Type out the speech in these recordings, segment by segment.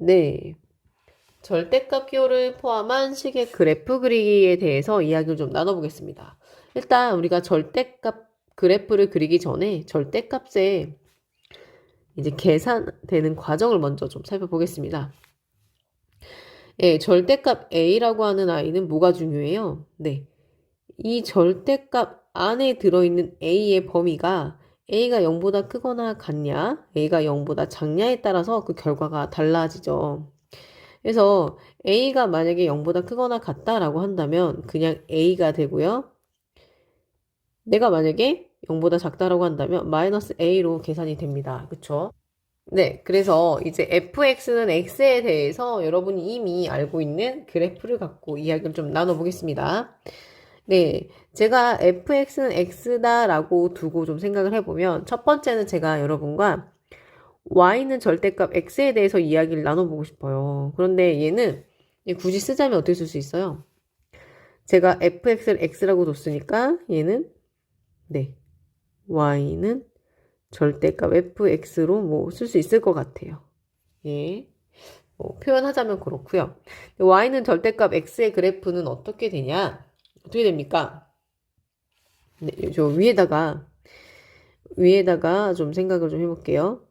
네. 절대값 기호를 포함한 식의 그래프 그리기에 대해서 이야기를 좀 나눠보겠습니다. 일단 우리가 절대값 그래프를 그리기 전에 절대값에 이제 계산되는 과정을 먼저 좀 살펴보겠습니다. 예, 절대값 a라고 하는 아이는 뭐가 중요해요? 네. 이 절대값 안에 들어있는 a의 범위가 a가 0보다 크거나 같냐, a가 0보다 작냐에 따라서 그 결과가 달라지죠. 그래서 a가 만약에 0보다 크거나 같다라고 한다면 그냥 a가 되고요. 내가 만약에 0보다 작다라고 한다면 마이너스 a로 계산이 됩니다. 그쵸? 네, 그래서 이제 fx는 x에 대해서 여러분이 이미 알고 있는 그래프를 갖고 이야기를 좀 나눠보겠습니다. 네, 제가 fx는 x다라고 두고 좀 생각을 해보면 첫 번째는 제가 여러분과 y는 절대값 x에 대해서 이야기를 나눠보고 싶어요. 그런데 얘는 굳이 쓰자면 어떻게 쓸 수 있어요? 제가 fx를 x라고 뒀으니까 얘는 네, y는 절대값 fx로 뭐 쓸 수 있을 것 같아요. 예. 뭐 표현하자면 그렇고요. y는 절대값 x의 그래프는 어떻게 되냐? 어떻게 됩니까? 네, 저 위에다가 좀 생각을 좀 해볼게요.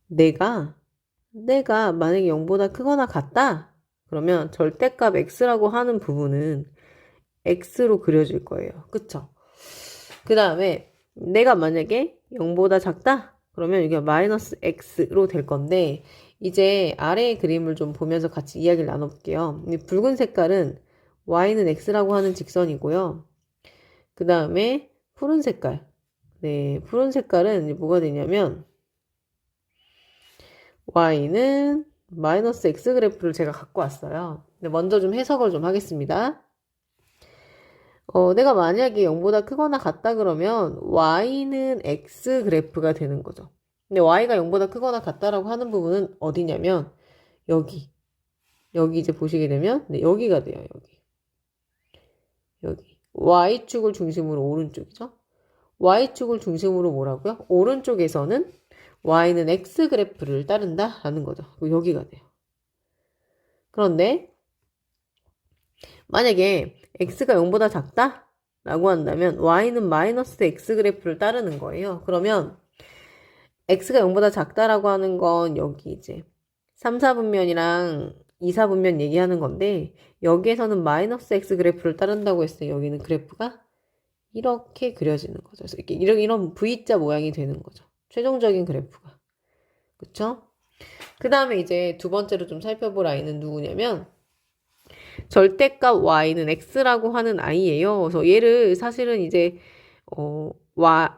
내가 만약에 0보다 크거나 같다? 그러면 절대값 x라고 하는 부분은 x로 그려질 거예요. 그쵸? 그 다음에 내가 만약에 0보다 작다? 그러면 이게 마이너스 x로 될 건데 이제 아래의 그림을 좀 보면서 같이 이야기를 나눠볼게요. 이 붉은 색깔은 y는 x라고 하는 직선이고요. 그 다음에 푸른 색깔. 네, 푸른 색깔은 이제 뭐가 되냐면 y는 마이너스 x 그래프를 제가 갖고 왔어요. 근데 먼저 좀 해석을 좀 하겠습니다. 내가 만약에 0보다 크거나 같다 그러면 y는 x 그래프가 되는 거죠. 근데 y가 0보다 크거나 같다라고 하는 부분은 어디냐면 여기 이제 보시게 되면 네, 여기가 돼요. 여기 y축을 중심으로 오른쪽이죠. y축을 중심으로 뭐라고요? 오른쪽에서는 y는 x 그래프를 따른다라는 거죠. 여기가 돼요. 그런데 만약에 x가 0보다 작다? 라고 한다면 y는 마이너스 x 그래프를 따르는 거예요. 그러면 x가 0보다 작다라고 하는 건 여기 이제 3, 4분면이랑 2, 4분면 얘기하는 건데 여기에서는 마이너스 x 그래프를 따른다고 했어요. 여기는 그래프가 이렇게 그려지는 거죠. 그래서 이렇게 이런 V자 모양이 되는 거죠. 최종적인 그래프가. 그쵸? 그 다음에 이제 두 번째로 좀 살펴볼 아이는 누구냐면 절대값 y는 x라고 하는 아이예요. 그래서 얘를 사실은 이제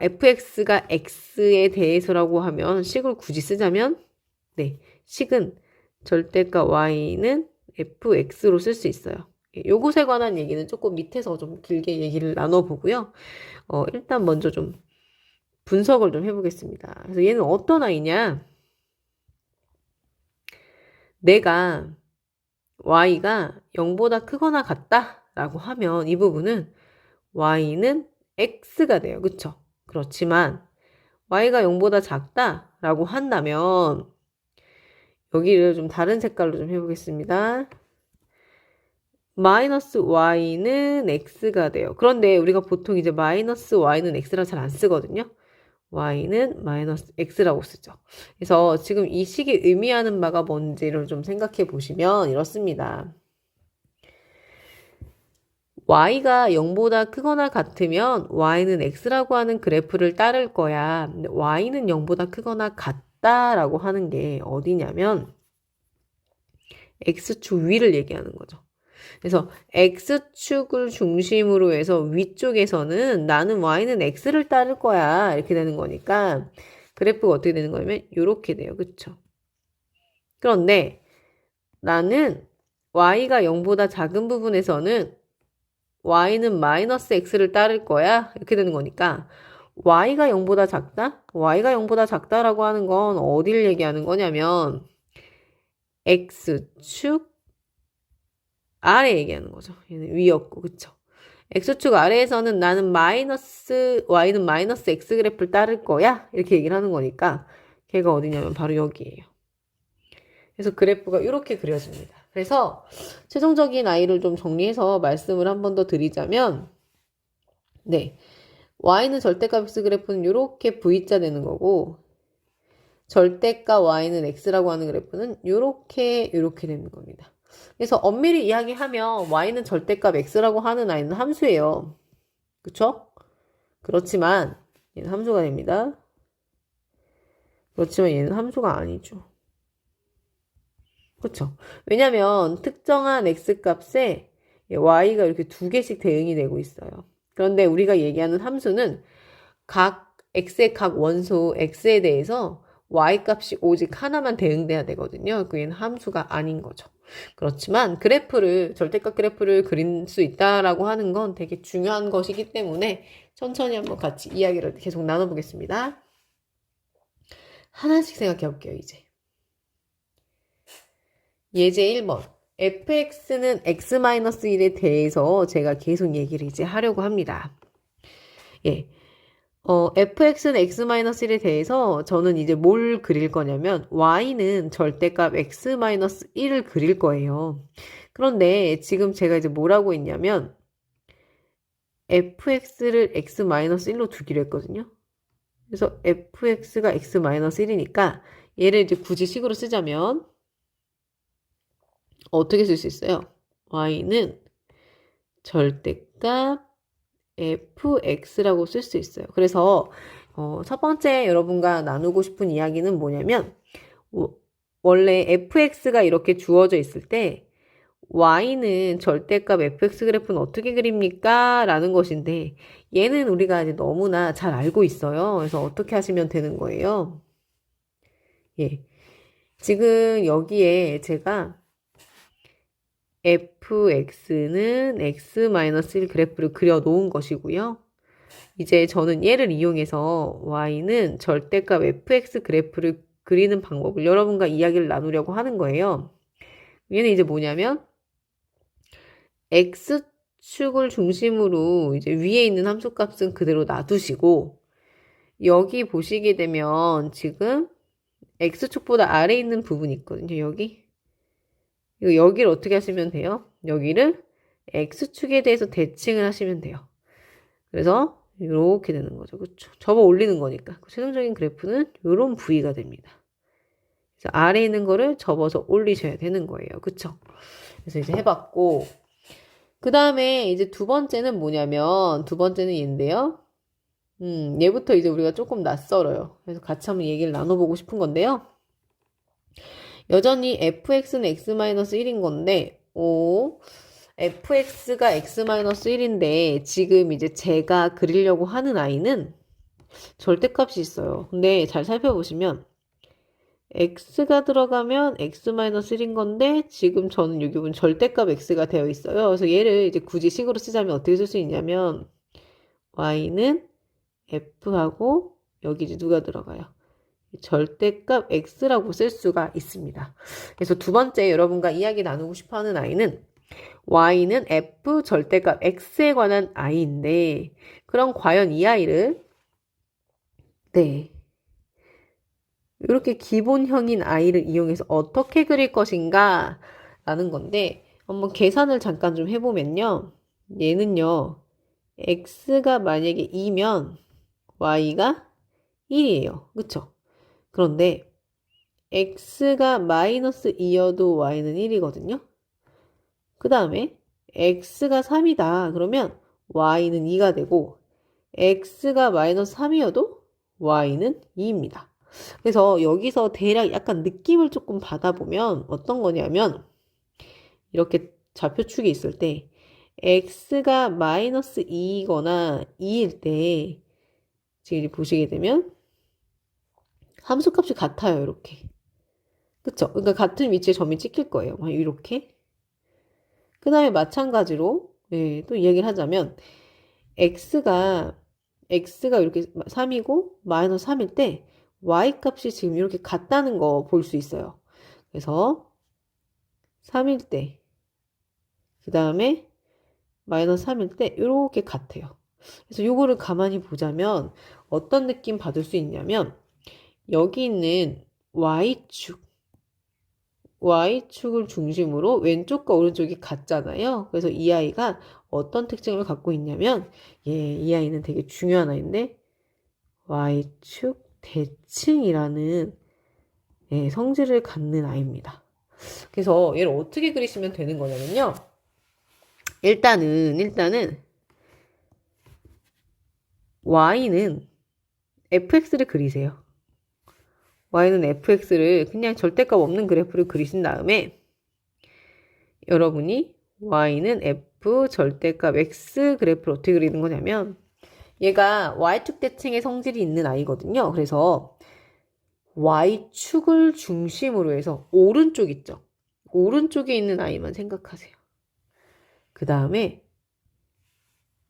fx가 x에 대해서라고 하면 식을 굳이 쓰자면 네, 식은 절대값 y는 fx로 쓸 수 있어요. 요것에 관한 얘기는 조금 밑에서 좀 길게 얘기를 나눠보고요. 일단 먼저 좀 분석을 좀 해보겠습니다. 그래서 얘는 어떤 아이냐? 내가 y가 0보다 크거나 같다라고 하면 이 부분은 y는 x가 돼요. 그쵸? 그렇지만 y가 0보다 작다라고 한다면 여기를 좀 다른 색깔로 좀 해보겠습니다. 마이너스 y는 x가 돼요. 그런데 우리가 보통 이제 마이너스 y는 x라 잘 안 쓰거든요. y는 마이너스 x라고 쓰죠. 그래서 지금 이 식이 의미하는 바가 뭔지를 좀 생각해 보시면 이렇습니다. y가 0보다 크거나 같으면 y는 x라고 하는 그래프를 따를 거야. 근데 y는 0보다 크거나 같다라고 하는 게 어디냐면 x축 위를 얘기하는 거죠. 그래서 x축을 중심으로 해서 위쪽에서는 나는 y는 x를 따를 거야. 이렇게 되는 거니까 그래프가 어떻게 되는 거냐면 이렇게 돼요. 그쵸? 그런데 나는 y가 0보다 작은 부분에서는 y는 마이너스 x를 따를 거야. 이렇게 되는 거니까 y가 0보다 작다? y가 0보다 작다라고 하는 건 어디를 얘기하는 거냐면 x축 아래 얘기하는 거죠. 얘는 위였고, 그쵸? x축 아래에서는 나는 y는 마이너스 x 그래프를 따를 거야. 이렇게 얘기를 하는 거니까 걔가 어디냐면 바로 여기예요. 그래서 그래프가 이렇게 그려집니다. 그래서 최종적인 i를 좀 정리해서 말씀을 한 번 더 드리자면, 네, y는 절대값 x 그래프는 이렇게 V자 되는 거고, 절대값 y는 x라고 하는 그래프는 이렇게 되는 겁니다. 그래서 엄밀히 이야기하면 y는 절대값 x라고 하는 i는 함수예요. 그쵸? 그렇지만 얘는 함수가 됩니다. 그렇지만 얘는 함수가 아니죠. 그쵸? 왜냐면 특정한 x값에 y가 이렇게 두 개씩 대응이 되고 있어요. 그런데 우리가 얘기하는 함수는 각 x의 각 원소 x에 대해서 y값이 오직 하나만 대응돼야 되거든요. 그게 함수가 아닌 거죠. 그렇지만 절대값 그래프를 그릴 수 있다라고 하는 건 되게 중요한 것이기 때문에 천천히 한번 같이 이야기를 계속 나눠보겠습니다. 하나씩 생각해 볼게요, 이제. 예제 1번. fx는 x-1에 대해서 제가 계속 얘기를 이제 하려고 합니다. 예. fx는 x-1에 대해서 저는 이제 뭘 그릴 거냐면 y는 절대값 x-1을 그릴 거예요. 그런데 지금 제가 이제 뭐라고 했냐면 fx를 x-1로 두기로 했거든요. 그래서 fx가 x-1이니까 얘를 이제 굳이 식으로 쓰자면 어떻게 쓸 수 있어요? y는 절대값 fx라고 쓸 수 있어요. 그래서 첫 번째 여러분과 나누고 싶은 이야기는 뭐냐면 원래 fx가 이렇게 주어져 있을 때 y는 절대값 fx 그래프는 어떻게 그립니까? 라는 것인데 얘는 우리가 이제 너무나 잘 알고 있어요. 그래서 어떻게 하시면 되는 거예요? 예. 지금 여기에 제가 fx는 x-1 그래프를 그려 놓은 것이고요. 이제 저는 얘를 이용해서 y는 절대값 fx 그래프를 그리는 방법을 여러분과 이야기를 나누려고 하는 거예요. 얘는 이제 뭐냐면 x축을 중심으로 이제 위에 있는 함수값은 그대로 놔두시고 여기 보시게 되면 지금 x축보다 아래에 있는 부분이 있거든요. 여기를 어떻게 하시면 돼요? 여기를 x축에 대해서 대칭을 하시면 돼요. 그래서 이렇게 되는 거죠. 그렇죠? 접어 올리는 거니까. 최종적인 그래프는 이런 부위가 됩니다. 그래서 아래에 있는 거를 접어서 올리셔야 되는 거예요. 그쵸? 그래서 이제 해봤고 그 다음에 이제 두 번째는 뭐냐면 두 번째는 얘인데요. 얘부터 이제 우리가 조금 낯설어요. 그래서 같이 한번 얘기를 나눠보고 싶은 건데요. 여전히 fx는 x-1인 건데 fx가 x-1인데 지금 이제 제가 그리려고 하는 i는 절대값이 있어요. 근데 잘 살펴보시면 x가 들어가면 x-1인 건데 지금 저는 여기 보면 절대값 x가 되어 있어요. 그래서 얘를 이제 굳이 식으로 쓰자면 어떻게 쓸 수 있냐면 y는 f하고 여기 이제 누가 들어가요? 절대값 x라고 쓸 수가 있습니다. 그래서 두 번째 여러분과 이야기 나누고 싶어하는 i는 y는 f 절대값 x에 관한 i인데 그럼 과연 이 i를 네 이렇게 기본형인 i를 이용해서 어떻게 그릴 것인가 라는 건데 한번 계산을 잠깐 좀 해보면요. 얘는요. x가 만약에 2면 y가 1이에요. 그쵸? 그런데 x가 마이너스 2여도 y는 1이거든요. 그 다음에 x가 3이다. 그러면 y는 2가 되고 x가 마이너스 3이어도 y는 2입니다. 그래서 여기서 대략 약간 느낌을 조금 받아보면 어떤 거냐면 이렇게 좌표축이 있을 때 x가 마이너스 2이거나 2일 때 지금 보시게 되면 함수값이 같아요. 이렇게. 그쵸? 그러니까 같은 위치에 점이 찍힐 거예요. 이렇게. 그 다음에 마찬가지로 또 이야기를 하자면 x가 이렇게 3이고 마이너스 3일 때 y값이 지금 이렇게 같다는 거 볼 수 있어요. 그래서 3일 때 그 다음에 마이너스 3일 때 이렇게 같아요. 그래서 요거를 가만히 보자면 어떤 느낌 받을 수 있냐면 여기 있는 Y축을 중심으로 왼쪽과 오른쪽이 같잖아요. 그래서 이 아이가 어떤 특징을 갖고 있냐면, 이 아이는 되게 중요한 아이인데, Y축 대칭이라는 성질을 갖는 아이입니다. 그래서 얘를 어떻게 그리시면 되는 거냐면요. 일단은 Y는 fx를 그리세요. Y는 fx를 그냥 절대값 없는 그래프를 그리신 다음에 여러분이 Y는 f 절대값 x 그래프를 어떻게 그리는 거냐면 얘가 Y축 대칭의 성질이 있는 아이거든요. 그래서 Y축을 중심으로 해서 오른쪽 있죠. 오른쪽에 있는 아이만 생각하세요. 그 다음에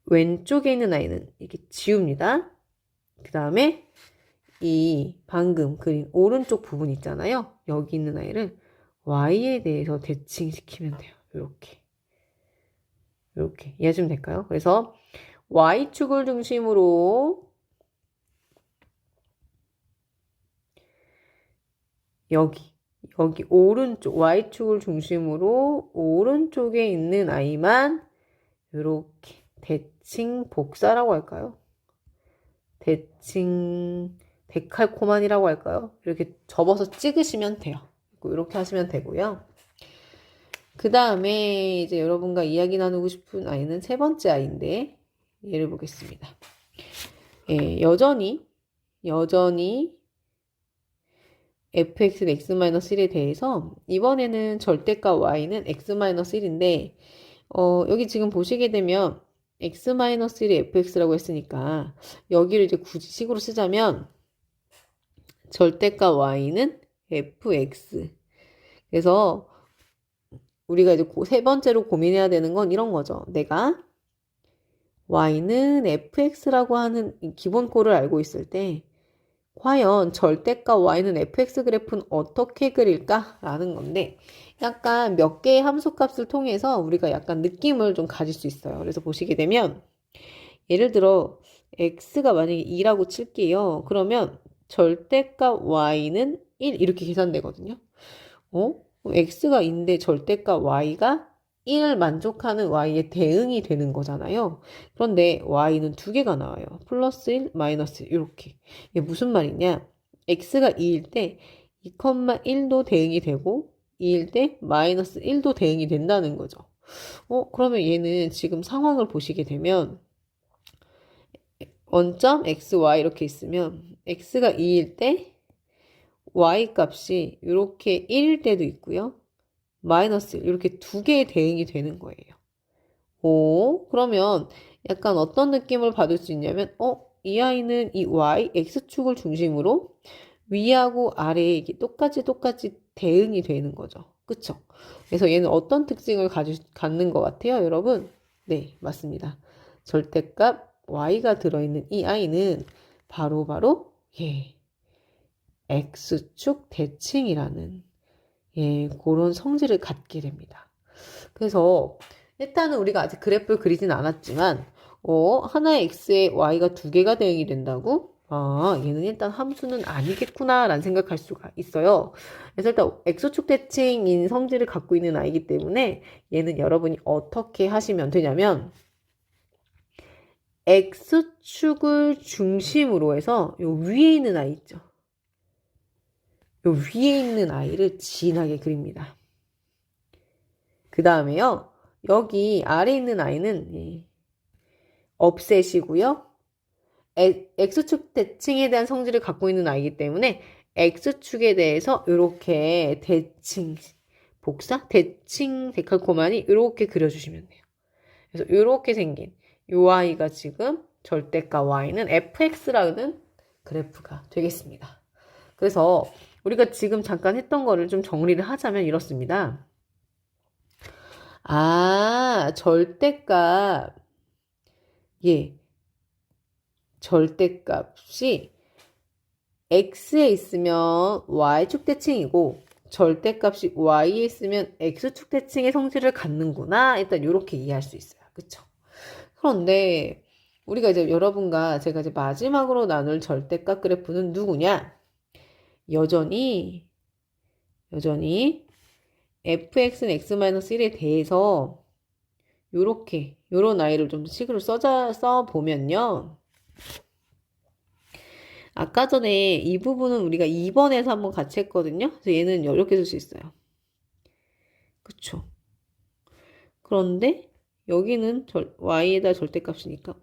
왼쪽에 있는 아이는 이렇게 지웁니다. 그 다음에 이 방금 그린 오른쪽 부분 있잖아요. 여기 있는 아이를 Y에 대해서 대칭시키면 돼요. 이렇게 이해하시면 될까요? 그래서 Y축을 중심으로 여기 오른쪽 Y축을 중심으로 오른쪽에 있는 아이만 이렇게 대칭 복사라고 할까요? 대칭 데칼코만이라고 할까요? 이렇게 접어서 찍으시면 돼요. 이렇게 하시면 되고요. 그 다음에 이제 여러분과 이야기 나누고 싶은 아이는 세 번째 아이인데 얘를 보겠습니다. 여전히 fx는 x-1에 대해서 이번에는 절대값 y는 x-1인데 여기 지금 보시게 되면 x-1이 fx라고 했으니까 여기를 이제 굳이 식으로 쓰자면 절대값 y는 fx. 그래서 우리가 이제 세 번째로 고민해야 되는 건 이런 거죠. 내가 y는 fx라고 하는 기본꼴을 알고 있을 때 과연 절대값 y는 fx 그래프는 어떻게 그릴까? 라는 건데 약간 몇 개의 함수값을 통해서 우리가 약간 느낌을 좀 가질 수 있어요. 그래서 보시게 되면 예를 들어 x가 만약에 2라고 칠게요. 그러면 절대값 y는 1 이렇게 계산되거든요. x가 2인데 절대값 y가 1을 만족하는 y의 대응이 되는 거잖아요. 그런데 y는 두 개가 나와요. 플러스 1, 마이너스 1 이렇게. 이게 무슨 말이냐? x가 2일 때 2,1도 대응이 되고 2일 때 마이너스 1도 대응이 된다는 거죠. 그러면 얘는 지금 상황을 보시게 되면 원점 x, y 이렇게 있으면 x가 2일 때 y 값이 이렇게 1일 때도 있고요. 마이너스 1 이렇게 두 개의 대응이 되는 거예요. 그러면 약간 어떤 느낌을 받을 수 있냐면 이 아이는 이 y, x축을 중심으로 위하고 아래에 이게 똑같이 대응이 되는 거죠. 그쵸? 그래서 얘는 어떤 특징을 갖는 것 같아요, 여러분? 네, 맞습니다. 절대값 y가 들어있는 이 아이는 바로 x축 대칭이라는 그런 성질을 갖게 됩니다. 그래서 일단은 우리가 아직 그래프를 그리진 않았지만 하나의 x에 y가 두 개가 대응이 된다고? 얘는 일단 함수는 아니겠구나 라는 생각할 수가 있어요. 그래서 일단 x축 대칭인 성질을 갖고 있는 아이기 때문에 얘는 여러분이 어떻게 하시면 되냐면 x축을 중심으로 해서 요 위에 있는 아이 있죠. 요 위에 있는 아이를 진하게 그립니다. 그 다음에요. 여기 아래에 있는 아이는 없애시고요. X축 대칭에 대한 성질을 갖고 있는 아이기 때문에 X축에 대해서 이렇게 대칭, 대칭 데칼코만이 이렇게 그려주시면 돼요. 그래서 이렇게 생긴 이 아이가 지금 절대값 y는 fx라는 그래프가 되겠습니다. 그래서 우리가 지금 잠깐 했던 거를 좀 정리를 하자면 이렇습니다. 절대값, 절대값이 x에 있으면 y축 대칭이고 절대값이 y에 있으면 x축 대칭의 성질을 갖는구나. 일단 이렇게 이해할 수 있어요. 그쵸? 그런데 우리가 이제 여러분과 제가 이제 마지막으로 나눌 절대값 그래프는 누구냐? 여전히 fx는 x-1에 대해서 요런 아이를 좀 식으로 써보면요. 아까 전에 이 부분은 우리가 2번에서 한번 같이 했거든요. 그래서 얘는 이렇게 쓸 수 있어요. 그쵸? 그런데 여기는 y에다 절대값이니까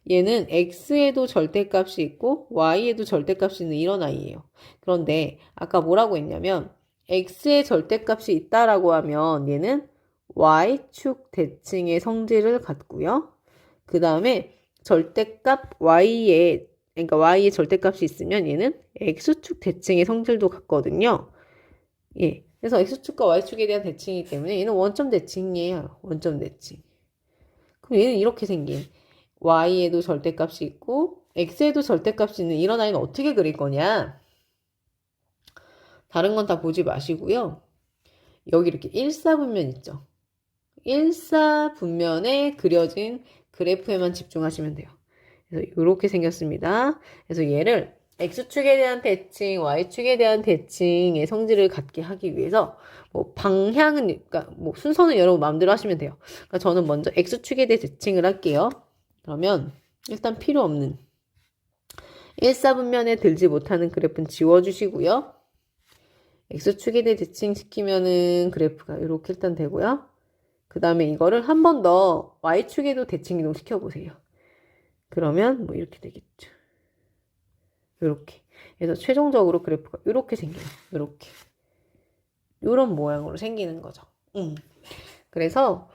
얘는 x에도 절대값이 있고 y에도 절대값이 있는 이런 아이예요. 그런데 아까 뭐라고 했냐면 x에 절대값이 있다라고 하면 얘는 y축 대칭의 성질을 갖고요. 그 다음에 절대값 그러니까 y에 절대값이 있으면 얘는 x축 대칭의 성질도 갖거든요. 예. 그래서 x축과 y축에 대한 대칭이기 때문에 얘는 원점 대칭이에요. 원점 대칭. 그럼 얘는 이렇게 생긴 y에도 절대값이 있고 x에도 절대값이 있는 이런 아이는 어떻게 그릴 거냐? 다른 건 다 보지 마시고요. 여기 이렇게 일사분면 있죠. 일사분면에 그려진 그래프에만 집중하시면 돼요. 그래서 이렇게 생겼습니다. 그래서 얘를 x축에 대한 대칭, y축에 대한 대칭의 성질을 갖게 하기 위해서 뭐 방향은 그러니까 뭐 순서는 여러분 마음대로 하시면 돼요. 그러니까 저는 먼저 x축에 대해 대칭을 할게요. 그러면 일단 필요 없는 일사분면에 들지 못하는 그래프는 지워주시고요. x축에 대해 대칭시키면은 그래프가 이렇게 일단 되고요. 그 다음에 이거를 한 번 더 y축에도 대칭 이동시켜 보세요. 그러면 뭐 이렇게 되겠죠. 이렇게. 그래서 최종적으로 그래프가 이렇게 생겨요. 이렇게. 이런 모양으로 생기는 거죠. 그래서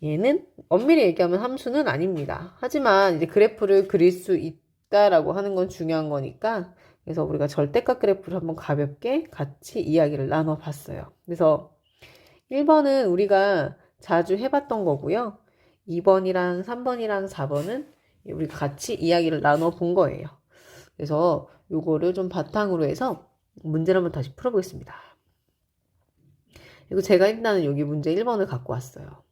얘는 엄밀히 얘기하면 함수는 아닙니다. 하지만 이제 그래프를 그릴 수 있다라고 하는 건 중요한 거니까 그래서 우리가 절대값 그래프를 한번 가볍게 같이 이야기를 나눠봤어요. 그래서 1번은 우리가 자주 해봤던 거고요. 2번이랑 3번이랑 4번은 우리가 같이 이야기를 나눠본 거예요. 그래서 요거를 좀 바탕으로 해서 문제를 한번 다시 풀어보겠습니다. 그리고 제가 일단은 여기 문제 1번을 갖고 왔어요.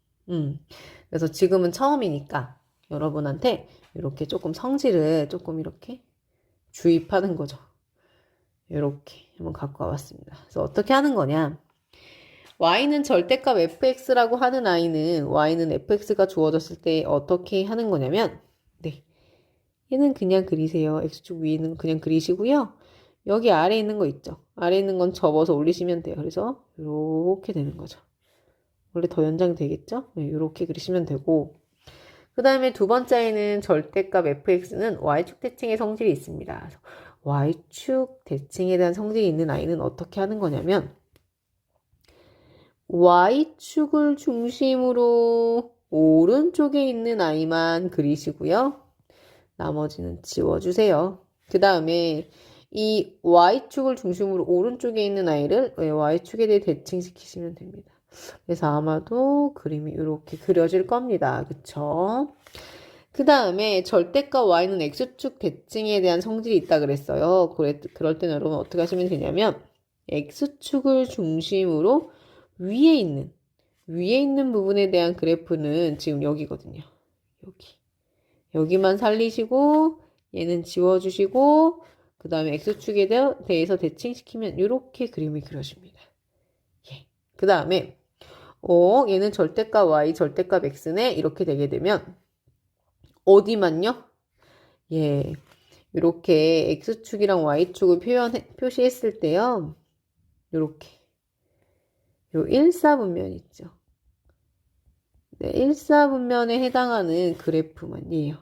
그래서 지금은 처음이니까 여러분한테 이렇게 조금 성질을 조금 이렇게 주입하는 거죠. 이렇게 한번 갖고 와봤습니다. 그래서 어떻게 하는 거냐. y는 절대값 fx라고 하는 아이는 y는 fx가 주어졌을 때 어떻게 하는 거냐면 네, 얘는 그냥 그리세요. x축 위에 있는 거 그냥 그리시고요. 여기 아래에 있는 거 있죠. 아래에 있는 건 접어서 올리시면 돼요. 그래서 이렇게 되는 거죠. 원래 더 연장이 되겠죠? 네, 이렇게 그리시면 되고 그 다음에 두 번째에는 절대값 fx는 y축 대칭의 성질이 있습니다. 그래서 y축 대칭에 대한 성질이 있는 아이는 어떻게 하는 거냐면 y축을 중심으로 오른쪽에 있는 아이만 그리시고요. 나머지는 지워주세요. 그 다음에 이 y축을 중심으로 오른쪽에 있는 아이를 y축에 대해 대칭시키시면 됩니다. 그래서 아마도 그림이 이렇게 그려질 겁니다. 그쵸? 그 다음에 절대값 y는 x축 대칭에 대한 성질이 있다 그랬어요. 그럴 때는 여러분 어떻게 하시면 되냐면 x축을 중심으로 위에 있는 부분에 대한 그래프는 지금 여기거든요. 여기만 살리시고 얘는 지워주시고 그 다음에 x축에 대해서 대칭시키면 이렇게 그림이 그려집니다. 예. 그 다음에 얘는 절대값 y, 절대값 x네 이렇게 되게 되면 어디만요? 예, 이렇게 x축이랑 y축을 표시했을 때요. 이렇게 요 일사분면 있죠. 네, 일사분면에 해당하는 그래프만이에요.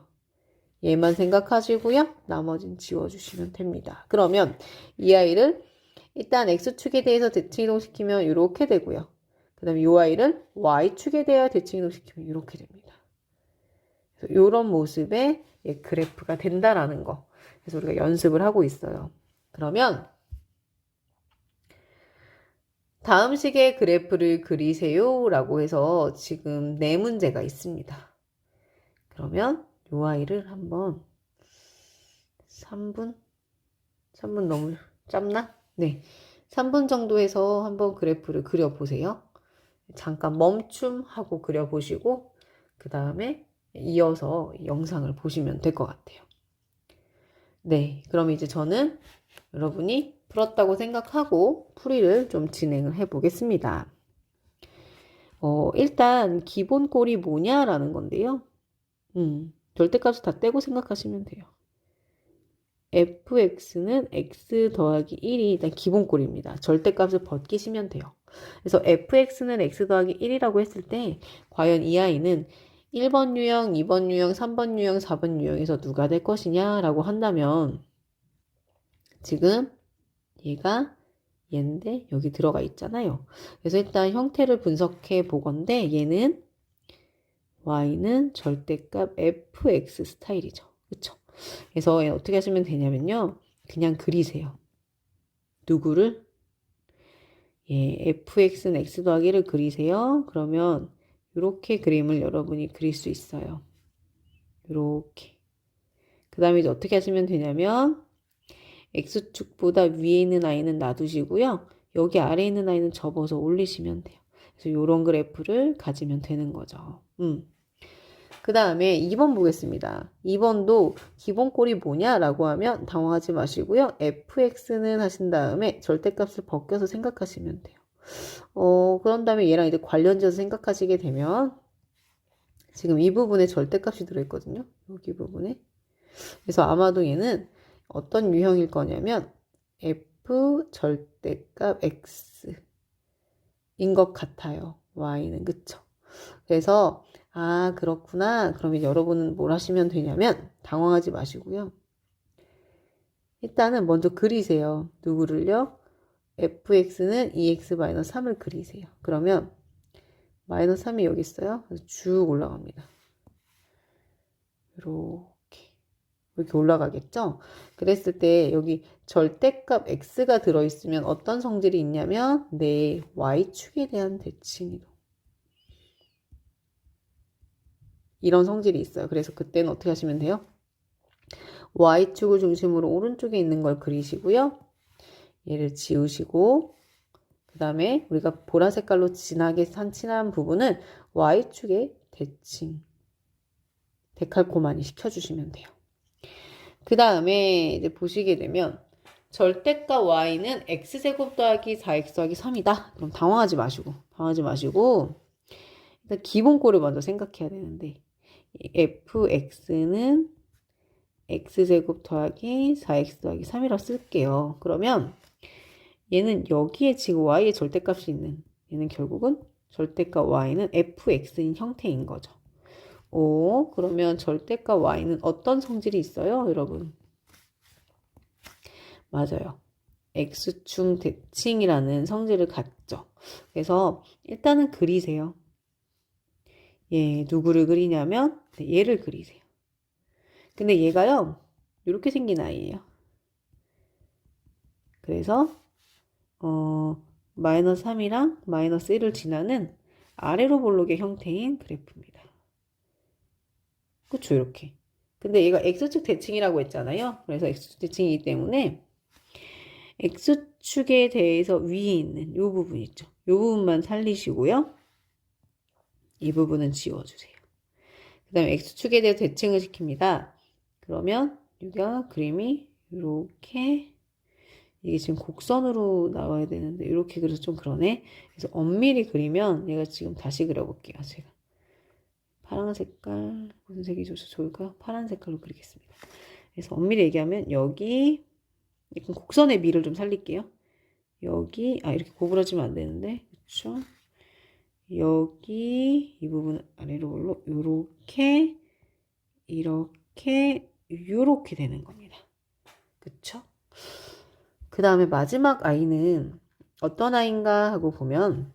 얘만 생각하시고요. 나머지는 지워주시면 됩니다. 그러면 이 아이를 일단 x축에 대해서 대칭 이동시키면 이렇게 되고요. 그 다음에 이 아이를 y축에 대해 대칭 이동시키면 이렇게 됩니다. 이런 모습의 그래프가 된다라는 거. 그래서 우리가 연습을 하고 있어요. 그러면 다음 식의 그래프를 그리세요 라고 해서 지금 4문제가 있습니다. 그러면 이 아이를 한번 3분 너무 짧나? 네. 3분 정도 해서 한번 그래프를 그려보세요. 잠깐 멈춤하고 그려보시고 그 다음에 이어서 영상을 보시면 될 것 같아요. 네. 그럼 이제 저는 여러분이 풀었다고 생각하고 풀이를 좀 진행을 해 보겠습니다. 일단 기본 꼴이 뭐냐라는 건데요. 절대값을 다 떼고 생각하시면 돼요. fx는 x 더하기 1이 일단 기본 꼴입니다. 절대값을 벗기시면 돼요. 그래서 fx는 x 더하기 1이라고 했을 때 과연 이 아이는 1번 유형, 2번 유형, 3번 유형, 4번 유형에서 누가 될 것이냐라고 한다면 지금 얘가 얘인데 여기 들어가 있잖아요. 그래서 일단 형태를 분석해 보건데 얘는 y는 절대값 fx 스타일이죠. 그쵸? 그래서 어떻게 하시면 되냐면요. 그냥 그리세요. 누구를? fx는 x 더하기를 그리세요. 그러면 이렇게 그림을 여러분이 그릴 수 있어요. 이렇게. 그 다음에 이제 어떻게 하시면 되냐면 x축보다 위에 있는 아이는 놔두시고요. 여기 아래에 있는 아이는 접어서 올리시면 돼요. 그래서 이런 그래프를 가지면 되는 거죠. 그 다음에 2번 보겠습니다. 2번도 기본 꼴이 뭐냐라고 하면 당황하지 마시고요. fx는 하신 다음에 절대값을 벗겨서 생각하시면 돼요. 그런 다음에 얘랑 이제 관련지어서 생각하시게 되면 지금 이 부분에 절대값이 들어있거든요. 여기 부분에. 그래서 아마도 얘는 어떤 유형일 거냐면 f 절대값 x인 것 같아요. y는 그쵸? 그래서 그렇구나. 그러면 여러분은 뭘 하시면 되냐면 당황하지 마시고요. 일단은 먼저 그리세요. 누구를요? fx는 2x-3을 그리세요. 그러면 마이너스 3이 여기 있어요. 그래서 쭉 올라갑니다. 이렇게 올라가겠죠? 그랬을 때 여기 절대값 x가 들어있으면 어떤 성질이 있냐면 내 y축에 대한 대칭이동. 이런 성질이 있어요. 그래서 그때는 어떻게 하시면 돼요? y축을 중심으로 오른쪽에 있는 걸 그리시고요. 얘를 지우시고 그 다음에 우리가 보라 색깔로 진하게 칠한 부분은 y축의 대칭, 데칼코마니 시켜주시면 돼요. 그 다음에 이제 보시게 되면 절대값 y는 x제곱 더하기 4x 더하기 3이다. 그럼 당황하지 마시고 일단 기본 꼴을 먼저 생각해야 되는데 fx는 x제곱 더하기 4x 더하기 3이라고 쓸게요. 그러면 얘는 여기에 지금 y의 절대값이 있는 얘는 결국은 절대값 y는 fx인 형태인 거죠. 그러면 절대값 y는 어떤 성질이 있어요, 여러분? 맞아요. x축 대칭이라는 성질을 갖죠. 그래서 일단은 그리세요. 누구를 그리냐면 얘를 그리세요. 근데 얘가요, 이렇게 생긴 아이예요. 그래서 마이너스 3이랑 마이너스 1을 지나는 아래로 볼록의 형태인 그래프입니다. 그쵸, 이렇게. 근데 얘가 x축 대칭이라고 했잖아요. 그래서 x축 대칭이기 때문에 x축에 대해서 위에 있는 이 부분 있죠. 이 부분만 살리시고요. 이 부분은 지워주세요. 그 다음에 x축에 대해서 대칭을 시킵니다. 그러면 여기가 그림이 이렇게 이게 지금 곡선으로 나와야 되는데 이렇게 그려서 좀 그러네. 그래서 엄밀히 그리면 얘가 지금 다시 그려볼게요. 제가 파란 색깔 무슨 색이 좋을까? 파란 색깔로 그리겠습니다. 그래서 엄밀히 얘기하면 여기 약간 곡선의 미를 좀 살릴게요. 여기 이렇게 고부러지면 안 되는데 그렇죠? 여기 이 부분 아래로 올라 요렇게 이렇게 되는 겁니다. 그쵸? 그 다음에 마지막 아이는 어떤 아이인가 하고 보면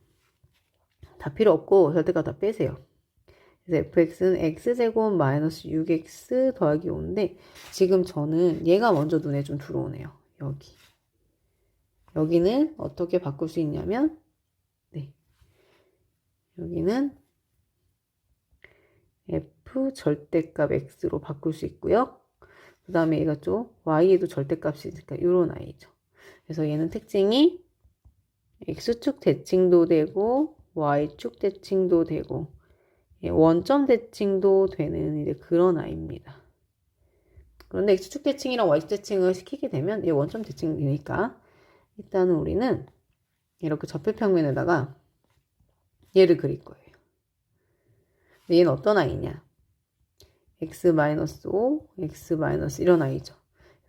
다 필요 없고 절대값 다 빼세요. 그래서 fx는 x제곱 마이너스 6x 더하기 5인데 지금 저는 얘가 먼저 눈에 좀 들어오네요. 여기는 어떻게 바꿀 수 있냐면 여기는 f 절대값 x로 바꿀 수 있고요. 그 다음에 얘가 좀 y에도 절대값이 있으니까 이런 아이죠. 그래서 얘는 특징이 x축 대칭도 되고 y축 대칭도 되고 원점 대칭도 되는 이제 그런 아이입니다. 그런데 x축 대칭이랑 y축 대칭을 시키게 되면 얘 원점 대칭이니까 일단은 우리는 이렇게 좌표평면에다가 얘를 그릴 거예요. 근데 얘는 어떤 아이냐? x-5, x- 이런 아이죠.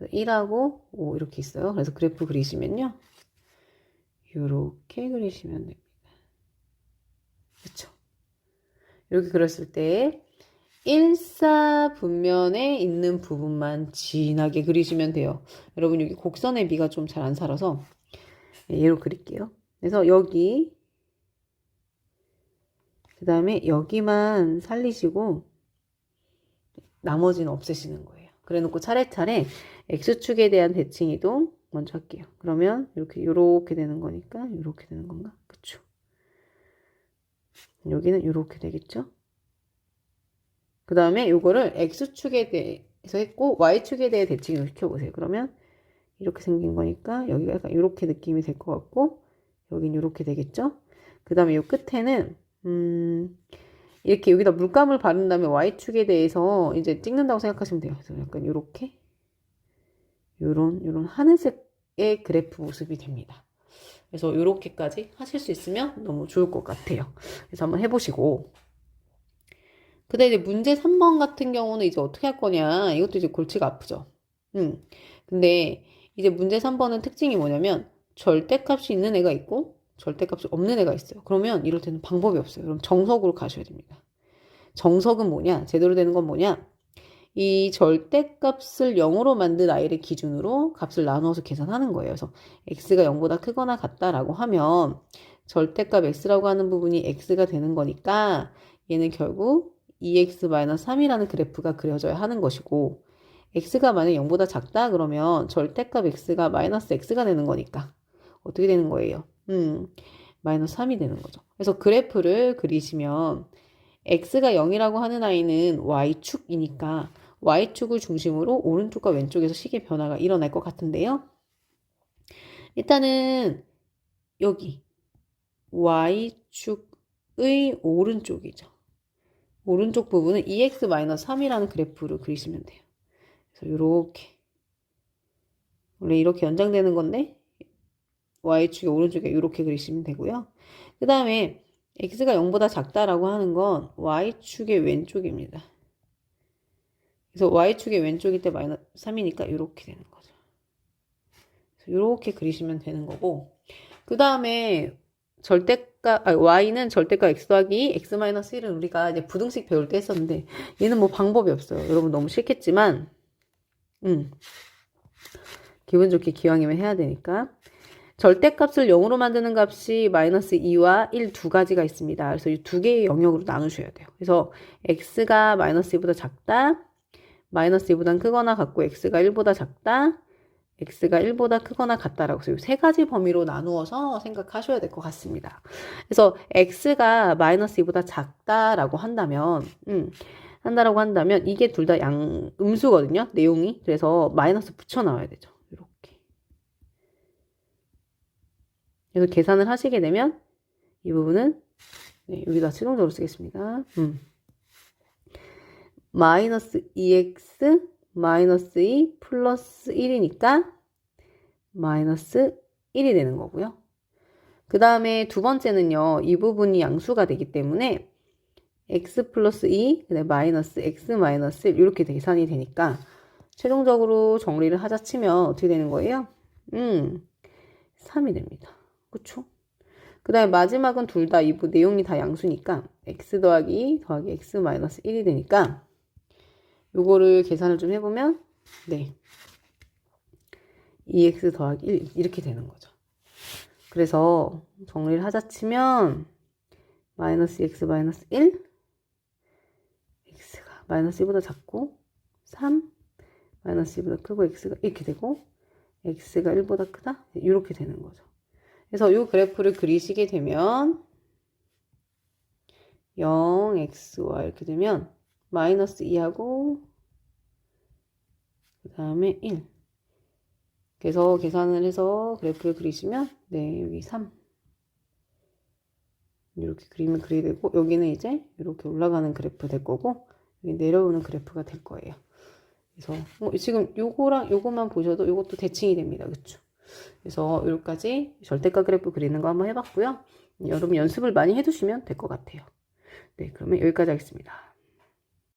1하고 5 이렇게 있어요. 그래서 그래프 그리시면요. 이렇게 그리시면 됩니다. 그렇죠? 이렇게 그렸을 때 일사분면에 있는 부분만 진하게 그리시면 돼요. 여러분 여기 곡선의 미가 좀 잘 안 살아서 얘로 그릴게요. 그래서 여기 그 다음에 여기만 살리시고 나머지는 없애시는 거예요. 그래 놓고 차례차례 X축에 대한 대칭 이동 먼저 할게요. 그러면 이렇게 되는 거니까 이렇게 되는 건가? 그쵸? 여기는 이렇게 되겠죠? 그 다음에 이거를 X축에 대해서 했고 Y축에 대해 대칭을 시켜보세요. 그러면 이렇게 생긴 거니까 여기가 약간 이렇게 느낌이 될 것 같고 여긴 이렇게 되겠죠? 그 다음에 이 끝에는 이렇게 여기다 물감을 바른 다음에 Y축에 대해서 이제 찍는다고 생각하시면 돼요. 그래서 약간 이렇게 요런 하늘색의 그래프 모습이 됩니다. 그래서 이렇게까지 하실 수 있으면 너무 좋을 것 같아요. 그래서 한번 해보시고. 근데 이제 문제 3번 같은 경우는 이제 어떻게 할 거냐. 이것도 이제 골치가 아프죠. 근데 이제 문제 3번은 특징이 뭐냐면 절대값이 있는 애가 있고 절대값이 없는 애가 있어요. 그러면 이럴 때는 방법이 없어요. 그럼 정석으로 가셔야 됩니다. 정석은 뭐냐? 제대로 되는 건 뭐냐? 이 절대값을 0으로 만든 i를 기준으로 값을 나누어서 계산하는 거예요. 그래서 x가 0보다 크거나 같다라고 하면 절대값 x라고 하는 부분이 x가 되는 거니까 얘는 결국 2x-3이라는 그래프가 그려져야 하는 것이고 x가 만약 0보다 작다 그러면 절대값 x가 마이너스 x가 되는 거니까 어떻게 되는 거예요? 마이너스 3이 되는 거죠. 그래서 그래프를 그리시면 x가 0이라고 하는 아이는 y축이니까 y축을 중심으로 오른쪽과 왼쪽에서 식의 변화가 일어날 것 같은데요. 일단은 여기 y축의 오른쪽이죠. 오른쪽 부분은 2x-3이라는 그래프를 그리시면 돼요. 그래서 이렇게 원래 이렇게 연장되는 건데 y축의 오른쪽에 이렇게 그리시면 되고요. 그 다음에 x가 0보다 작다라고 하는 건 y축의 왼쪽입니다. 그래서 y축의 왼쪽일 때 마이너스 3이니까 이렇게 되는 거죠. 이렇게 그리시면 되는 거고 그 다음에 y는 절대값 x 더하기 x-1은 우리가 이제 부등식 배울 때 했었는데 얘는 뭐 방법이 없어요. 여러분 너무 싫겠지만 기분 좋게 기왕이면 해야 되니까 절대값을 0으로 만드는 값이 마이너스 2와 1 두 가지가 있습니다. 그래서 이 두 개의 영역으로 나누셔야 돼요. 그래서 x가 마이너스 2보다 작다 마이너스 2보다 크거나 같고 x가 1보다 작다 x가 1보다 크거나 같다라고 해서 이 세 가지 범위로 나누어서 생각하셔야 될 것 같습니다. 그래서 x가 마이너스 2보다 작다라고 한다면 이게 둘 다 음수거든요. 내용이. 그래서 마이너스 붙여 나와야 되죠. 이렇게. 그래서 계산을 하시게 되면 이 부분은 여기다 최종적으로 쓰겠습니다. 마이너스 2x 마이너스 2 플러스 1이니까 마이너스 1이 되는 거고요. 그 다음에 두 번째는요. 이 부분이 양수가 되기 때문에 x 플러스 2, 마이너스 x 마이너스 1 이렇게 계산이 되니까 최종적으로 정리를 하자 치면 어떻게 되는 거예요? 3이 됩니다. 그쵸? 그 다음에 마지막은 둘 다 이 내용이 다 양수니까 x 더하기 x 마이너스 1이 되니까 요거를 계산을 좀 해보면 2x 더하기 1 이렇게 되는 거죠. 그래서 정리를 하자 치면 마이너스 x 마이너스 1 x가 마이너스 1보다 작고 3 마이너스 1보다 크고 x가 이렇게 되고 x가 1보다 크다 이렇게 되는 거죠. 그래서 이 그래프를 그리시게 되면 0x와 이렇게 되면 마이너스 2하고 그 다음에 1 그래서 계산을 해서 그래프를 그리시면 여기 3 이렇게 그리면 되고 여기는 이제 이렇게 올라가는 그래프 될 거고 여기 내려오는 그래프가 될 거예요. 그래서 지금 요거랑 요거만 보셔도 요것도 대칭이 됩니다. 그쵸? 그래서 여기까지 절대값 그래프 그리는 거 한번 해봤고요. 여러분 연습을 많이 해두시면 될 것 같아요. 네, 그러면 여기까지 하겠습니다.